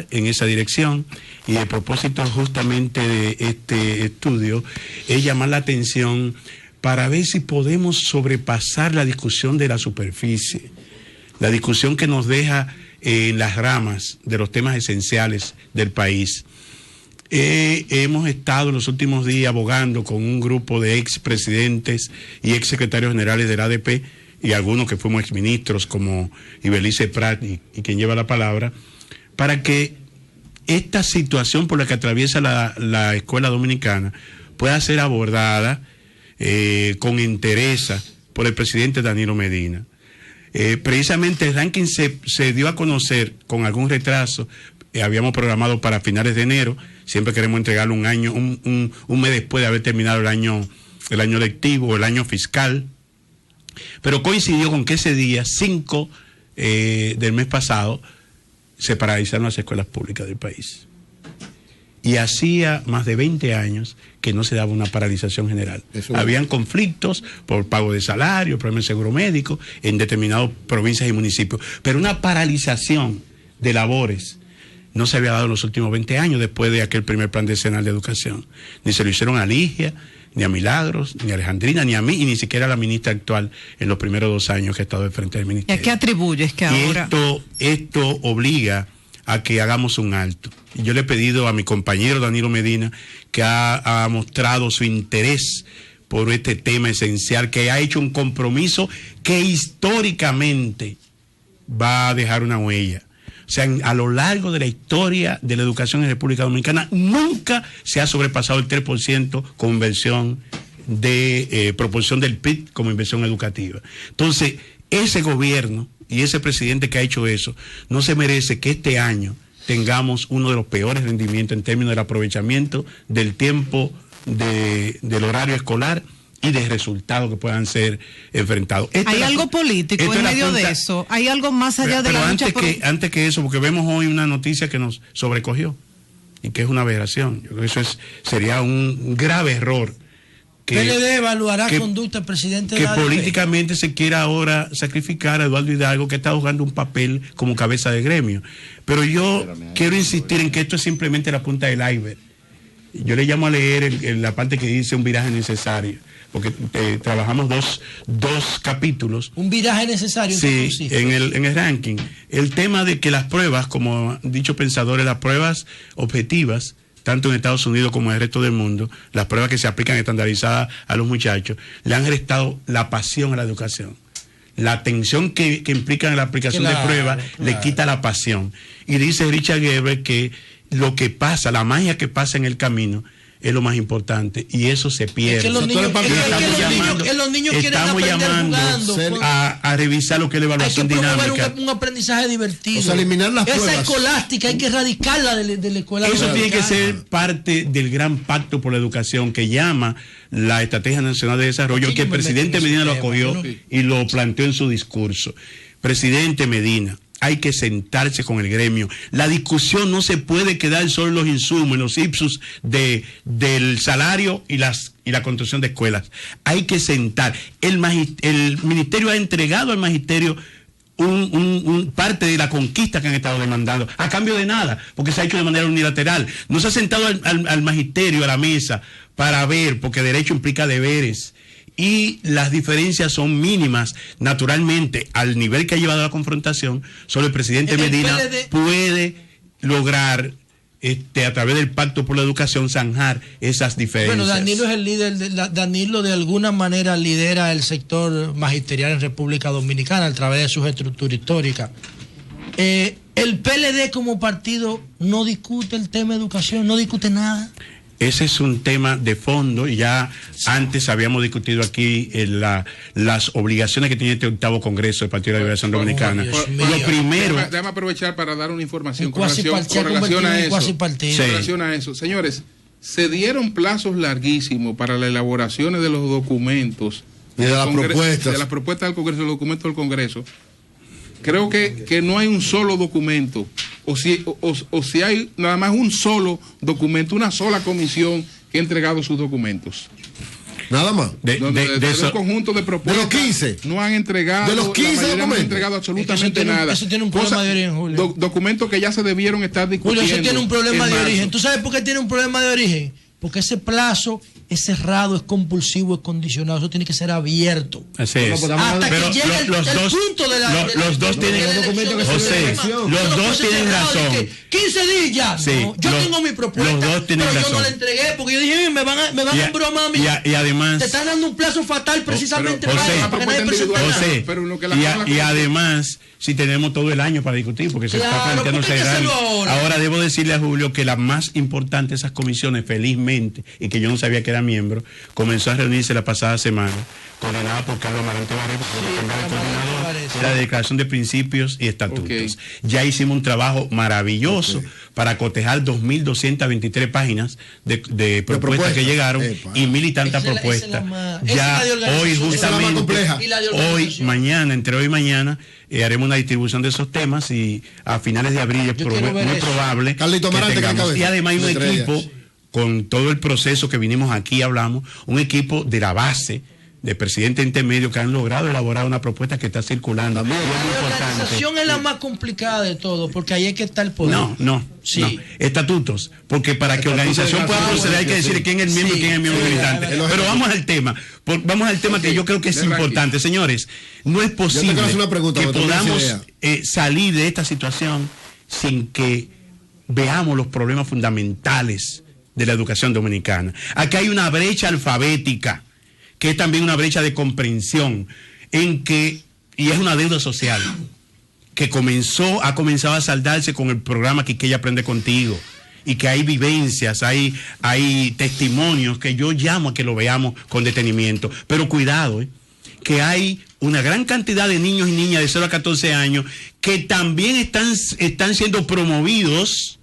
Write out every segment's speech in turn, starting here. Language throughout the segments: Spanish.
en esa dirección, y el propósito justamente de este estudio es llamar la atención para ver si podemos sobrepasar la discusión de la superficie, la discusión que nos deja en las ramas de los temas esenciales del país. Hemos estado en los últimos días abogando con un grupo de expresidentes y exsecretarios generales del ADP y algunos que fuimos exministros como Ibelice Prat y quien lleva la palabra, para que esta situación por la que atraviesa la escuela dominicana pueda ser abordada con entereza por el presidente Danilo Medina. Precisamente el ranking se dio a conocer con algún retraso. Habíamos programado para finales de enero, siempre queremos entregarlo un mes después de haber terminado el año lectivo o el año fiscal, pero coincidió con que ese día 5 del mes pasado se paralizaron las escuelas públicas del país. Y hacía más de 20 años que no se daba una paralización general. Habían conflictos por pago de salario, problemas de seguro médico en determinadas provincias y municipios, pero una paralización de labores no se había dado en los últimos 20 años después de aquel primer plan decenal de educación. Ni se lo hicieron a Ligia, ni a Milagros, ni a Alejandrina, ni a mí, y ni siquiera a la ministra actual en los primeros 2 años que ha estado al frente del ministerio. ¿Y a qué atribuyes que ahora? Esto obliga a que hagamos un alto. Y yo le he pedido a mi compañero Danilo Medina, que ha mostrado su interés por este tema esencial, que ha hecho un compromiso que históricamente va a dejar una huella. O sea, a lo largo de la historia de la educación en República Dominicana nunca se ha sobrepasado el 3% como inversión de proporción del PIB como inversión educativa. Entonces, ese gobierno y ese presidente que ha hecho eso no se merece que este año tengamos uno de los peores rendimientos en términos del aprovechamiento del tiempo del horario escolar y de resultados que puedan ser enfrentados. ¿Hay algo político en medio de eso? ¿Hay algo más allá de la lucha política? Antes que eso, porque vemos hoy una noticia que nos sobrecogió y que es una aberración. Yo creo que eso sería un grave error. PLD evaluará conducta del presidente de la ADP. Que políticamente se quiera ahora sacrificar a Eduardo Hidalgo, que está jugando un papel como cabeza de gremio. Pero yo quiero insistir en que esto es simplemente la punta del iceberg. Yo le llamo a leer la parte que dice un viraje necesario, porque trabajamos dos capítulos. ¿Un viraje necesario? Sí, en el ranking. El tema de que las pruebas, como han dicho pensadores, las pruebas objetivas, tanto en Estados Unidos como en el resto del mundo, las pruebas que se aplican estandarizadas a los muchachos, le han restado la pasión a la educación. La atención que implica en la aplicación de pruebas le quita la pasión. Y dice Richard Gebel que lo que pasa, la magia que pasa en el camino, es lo más importante, y eso se pierde. Es que los niños quieren aprender jugando. A revisar lo que es la evaluación dinámica. Hay que promover un aprendizaje divertido. O sea, eliminar las pruebas. Esa escolástica hay que erradicarla de la escuela. Eso tiene que ser parte del gran pacto por la educación que llama la Estrategia Nacional de Desarrollo, que el presidente Medina lo acogió y lo planteó en su discurso. Presidente Medina, hay que sentarse con el gremio. La discusión no se puede quedar solo en los insumos, en los ipsus del salario y la construcción de escuelas. Hay que sentar. El ministerio ha entregado al magisterio parte de la conquista que han estado demandando, a cambio de nada, porque se ha hecho de manera unilateral. No se ha sentado al magisterio a la mesa para ver, porque derecho implica deberes. Y las diferencias son mínimas, naturalmente, al nivel que ha llevado la confrontación. Solo el presidente Medina puede lograr, a través del Pacto por la Educación, zanjar esas diferencias. Bueno, Danilo es el líder, Danilo de alguna manera lidera el sector magisterial en República Dominicana a través de sus estructuras históricas. El PLD como partido no discute el tema de educación, no discute nada. Ese es un tema de fondo, y ya antes habíamos discutido aquí las obligaciones que tiene este 8º Congreso del Partido de la Liberación Dominicana. Lo primero... Déjame aprovechar para dar una información con relación a eso. Señores, se dieron plazos larguísimos para las elaboraciones de los documentos. Y de las propuestas. De las propuestas del Congreso, los documentos del Congreso. Creo que no hay un solo documento, o si hay nada más un solo documento, una sola comisión que ha entregado sus documentos. Nada más. De un conjunto de propuestas. De los 15. No han entregado. De los 15 no han entregado absolutamente nada. Eso tiene un problema de origen, Julio. Documentos que ya se debieron estar discutiendo. Julio, eso tiene un problema de origen. ¿Tú sabes por qué tiene un problema de origen? Porque ese plazo es cerrado, es compulsivo, es condicionado. Eso tiene que ser abierto. Así es. Hasta que llegue el punto de la. Los dos tienen razón. 15 días. Sí, yo tengo mi propuesta. Los dos tienen pero razón. yo no la entregué porque yo dije, me van a embromar a mí. Y además. Te están dando un plazo fatal precisamente para que nadie presente nada. Y además, si tenemos todo el año para discutir, porque se está planteando ese año. Ahora debo decirle a Julio que la más importante de esas comisiones, felizmente, y que yo no sabía que era miembro, comenzó a reunirse la pasada semana, coordinada por Carlos Amarante Barreto, la declaración de principios y estatutos. Ya hicimos un trabajo maravilloso para cotejar 2.223 páginas de propuestas que llegaron y 1.000 y tantas propuestas. Ya hoy justamente, entre hoy y mañana, haremos una distribución de esos temas y a finales de abril es muy probable que tengamos. Y además hay un equipo, con todo el proceso que vinimos aquí, hablamos, un equipo de la base de presidentes intermedios que han logrado elaborar una propuesta que está circulando. La organización es la más complicada de todo, porque ahí es que está el poder. No. Estatutos, porque para que organización pueda proceder hay que decir quién es el miembro y quién es el miembro militante. Pero vamos al tema, que yo creo que es importante. Señores, no es posible que podamos salir de esta situación sin que veamos los problemas fundamentales de la educación dominicana. Aquí hay una brecha alfabética, que es también una brecha de comprensión, y es una deuda social, que ha comenzado a saldarse con el programa Quiqueya Aprende Contigo, y que hay vivencias, hay testimonios que yo llamo a que lo veamos con detenimiento. Pero cuidado, que hay una gran cantidad de niños y niñas de 0 a 14 años que también están siendo promovidos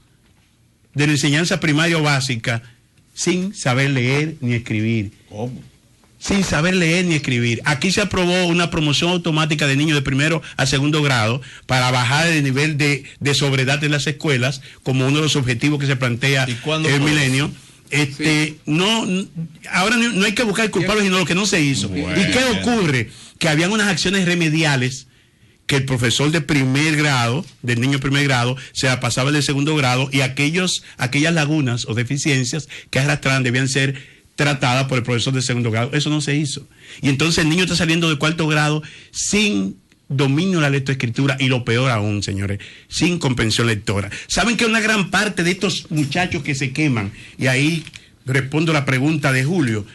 de la enseñanza primaria o básica sin saber leer ni escribir. ¿Cómo? Sin saber leer ni escribir. Aquí se aprobó una promoción automática de niños de primero a segundo grado para bajar el nivel de sobriedad de las escuelas, como uno de los objetivos que se plantea el milenio. Ahora no hay que buscar culpables, sino lo que no se hizo. Bueno. ¿Y qué ocurre? Que habían unas acciones remediales que el profesor de primer grado, del niño de primer grado, se la pasaba del segundo grado, y aquellas lagunas o deficiencias que arrastraban debían ser tratadas por el profesor de segundo grado. Eso no se hizo. Y entonces el niño está saliendo de cuarto grado sin dominio de la lectoescritura, y lo peor aún, señores, sin comprensión lectora. ¿Saben que una gran parte de estos muchachos que se queman, y ahí respondo la pregunta de Julio,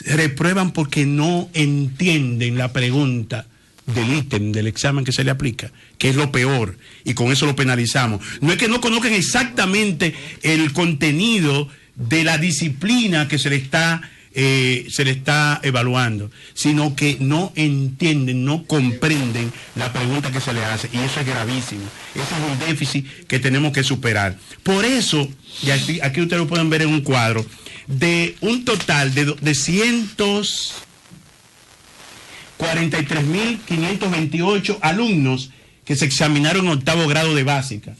reprueban porque no entienden la pregunta del ítem del examen que se le aplica, que es lo peor, y con eso lo penalizamos? No es que no conozcan exactamente el contenido de la disciplina que se le está evaluando, sino que no entienden, no comprenden la pregunta que se le hace, y eso es gravísimo. Ese es un déficit que tenemos que superar. Por eso, y aquí ustedes lo pueden ver en un cuadro, de un total de 43.528 alumnos que se examinaron en octavo grado de básica,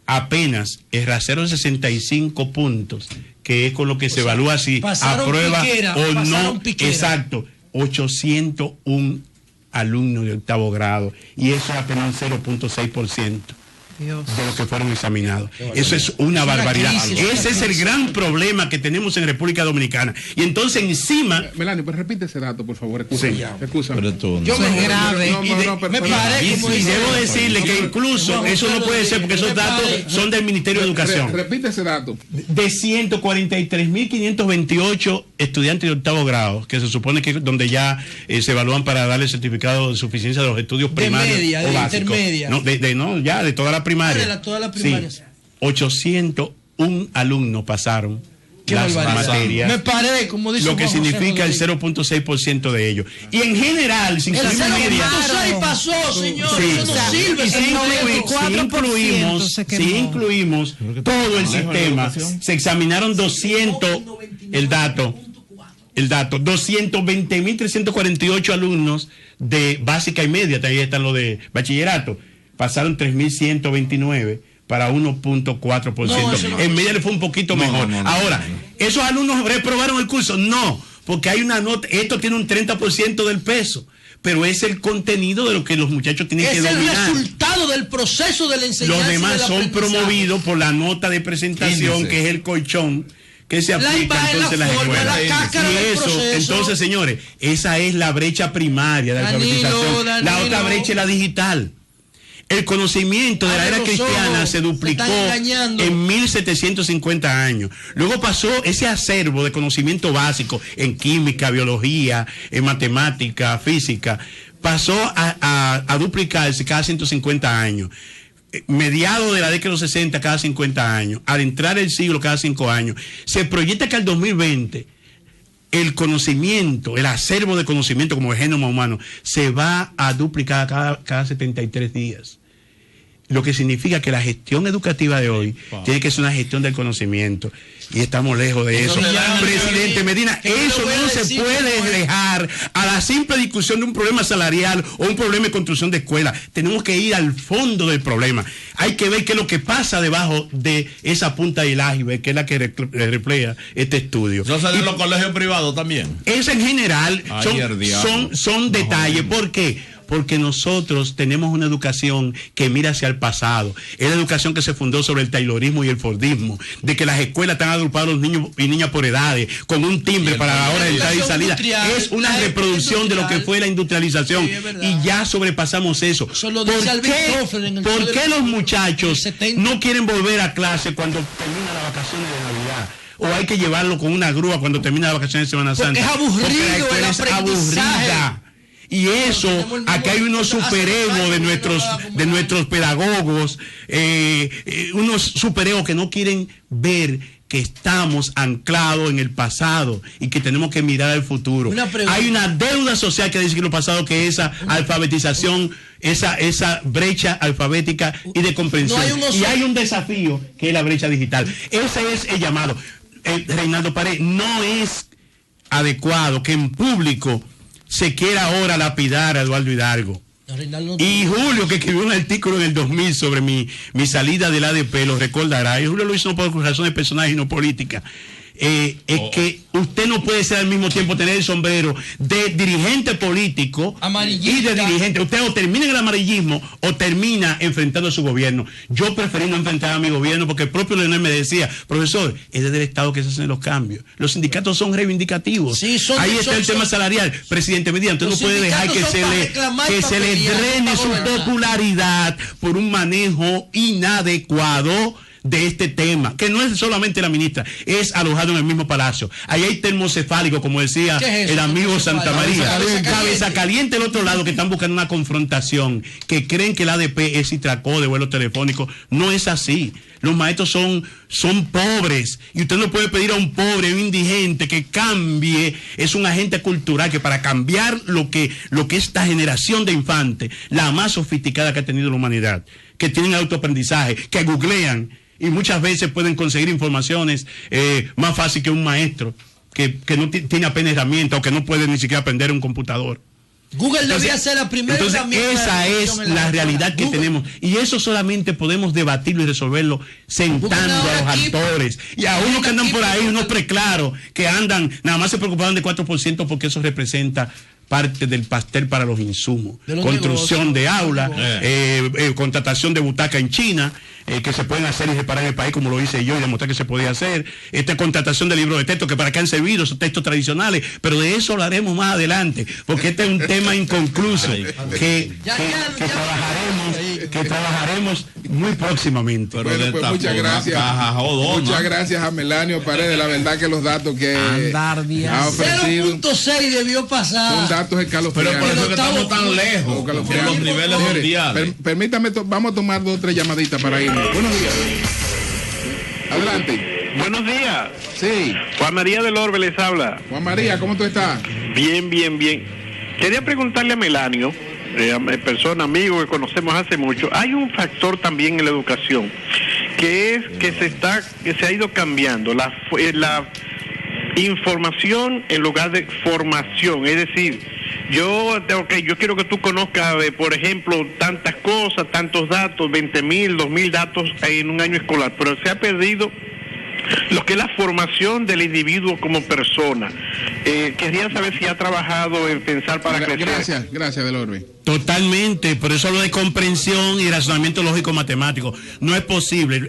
apenas erraron 65 puntos, que es con lo que se evalúa si aprueba o no. Exacto, 801 alumnos de octavo grado, y eso es apenas un 0.6% de los que fueron examinados. Eso es una barbaridad. Ese es el gran problema que tenemos en República Dominicana. Y entonces encima... Melanie, pues repite ese dato, por favor. Excúsame. Y debo decirle que incluso eso no puede ser, porque esos datos son del Ministerio de Educación. Repite ese dato. De 143.528 estudiantes de octavo grado, que se supone que es donde ya se evalúan para darle el certificado de suficiencia de los estudios primarios o básicos. Ya de toda la primaria. Sí, 801 alumnos pasaron las materias. Me paré, como dice lo que significa el 0.6% de ellos. Y en general, sin incluir media. Pasó, señor. Si incluimos todo el sistema, se examinaron 220.348 alumnos de básica y media, también están los de bachillerato. Pasaron 3.129 para 1.4%. En media le fue un poquito mejor. Ahora, ¿esos alumnos reprobaron el curso? No, porque hay una nota, esto tiene un 30% del peso, pero es el contenido de lo que los muchachos tienen que dominar. Es el resultado del proceso de la enseñanza. Los demás son promovidos por la nota de presentación, que es el colchón que se aplica entonces las escuelas. Y eso, entonces, señores, esa es la brecha primaria de la alfabetización. La otra brecha es la digital. El conocimiento de la era cristiana se duplicó en 1750 años. Luego pasó ese acervo de conocimiento básico en química, biología, en matemática, física, pasó a duplicarse cada 150 años. Mediados de la década de los 60 cada 50 años, al entrar el siglo cada 5 años. Se proyecta que al 2020 el conocimiento, el acervo de conocimiento como el genoma humano se va a duplicar cada 73 días. Lo que significa que la gestión educativa de hoy tiene que ser una gestión del conocimiento. Y estamos lejos de eso. Presidente Medina, eso no se puede dejar a la simple discusión de un problema salarial o un problema de construcción de escuelas. Tenemos que ir al fondo del problema. Hay que ver qué es lo que pasa debajo de esa punta del iceberg, que es la que refleja este estudio. ¿No salen los colegios privados también? Eso en general son detalles. ¿Por qué? Porque nosotros tenemos una educación que mira hacia el pasado. Es la educación que se fundó sobre el taylorismo y el fordismo, de que las escuelas están agrupadas los niños y niñas por edades, con un timbre para la hora de entrada y salida. Es una reproducción de lo que fue la industrialización. Y ya sobrepasamos eso. ¿Por qué los muchachos no quieren volver a clase cuando terminan las vacaciones de Navidad? O hay que llevarlo con una grúa cuando termina las vacaciones de Semana Santa. Es aburrido, es aburrida. Y eso, acá hay unos superegos de nuestros pedagogos, unos superegos que no quieren ver que estamos anclados en el pasado y que tenemos que mirar al futuro. Hay una deuda social que dice que lo pasado, que esa alfabetización, esa brecha alfabética y de comprensión. Y hay un desafío que es la brecha digital. Ese es el llamado. Reinaldo Pared, no es adecuado que en público se quiera ahora lapidar a Eduardo Hidalgo. Y Julio, que escribió un artículo en el 2000 sobre mi salida del ADP, lo recordará. Y Julio lo hizo no por razones personales y no políticas. Es que usted no puede ser al mismo tiempo tener el sombrero de dirigente político y de dirigente. Usted o termina en el amarillismo o termina enfrentando a su gobierno. Yo preferí no enfrentar a mi gobierno porque el propio Leonel me decía, profesor, es desde el Estado que se hacen los cambios. Los sindicatos son reivindicativos. Ahí está el tema salarial. Presidente Medina, usted no puede dejar que se le drene su popularidad por un manejo inadecuado de este tema, que no es solamente la ministra, es alojado en el mismo palacio. Ahí hay termocefálico, como decía el amigo Santa María. Cabeza caliente el otro lado, que están buscando una confrontación, que creen que el ADP es Citracó de vuelo telefónico. No es así. Los maestros son pobres, y usted no puede pedir a un pobre, a un indigente que cambie. Es un agente cultural que para cambiar lo que esta generación de infantes, la más sofisticada que ha tenido la humanidad, que tienen autoaprendizaje, que googlean, y muchas veces pueden conseguir informaciones más fácil que un maestro que no tiene apenas herramientas o que no puede ni siquiera aprender un computador. Google debía ser la primera herramienta. Esa es la realidad que tenemos, y eso solamente podemos debatirlo y resolverlo sentando a los actores y a unos que andan por ahí, unos preclaros que andan, nada más se preocupaban de 4% porque eso representa parte del pastel para los insumos, construcción de aulas, contratación de butaca en China, que se pueden hacer y reparar en el país, como lo hice yo, y demostrar que se podía hacer, esta contratación de libros de texto, que para qué han servido esos textos tradicionales, pero de eso hablaremos más adelante, porque este es un tema inconcluso que trabajaremos muy próximamente. Bueno, pues muchas gracias. Muchas gracias a Melanio Paredes, la verdad que los datos que ha ofrecido 0.6 debió pasar. Son datos escalofriantes. Pero por eso que estamos tan lejos de los niveles mundiales. Permítame, vamos a tomar 2 o 3 llamaditas para irnos. Buenos días. Adelante. Buenos días. Sí. Juan María del Orbe les habla. Juan María, ¿cómo tú estás? Bien. Quería preguntarle a Melanio, persona, amigo que conocemos hace mucho, hay un factor también en la educación, que es que se ha ido cambiando la información en lugar de formación. Es decir, yo quiero que tú conozcas, por ejemplo, tantas cosas, tantos datos, 20,000, 2,000 datos en un año escolar, pero se ha perdido lo que es la formación del individuo como persona. Quería saber si ha trabajado en pensar para crecer. Gracias, Delorbe. Totalmente, por eso lo de comprensión y razonamiento lógico matemático. No es posible.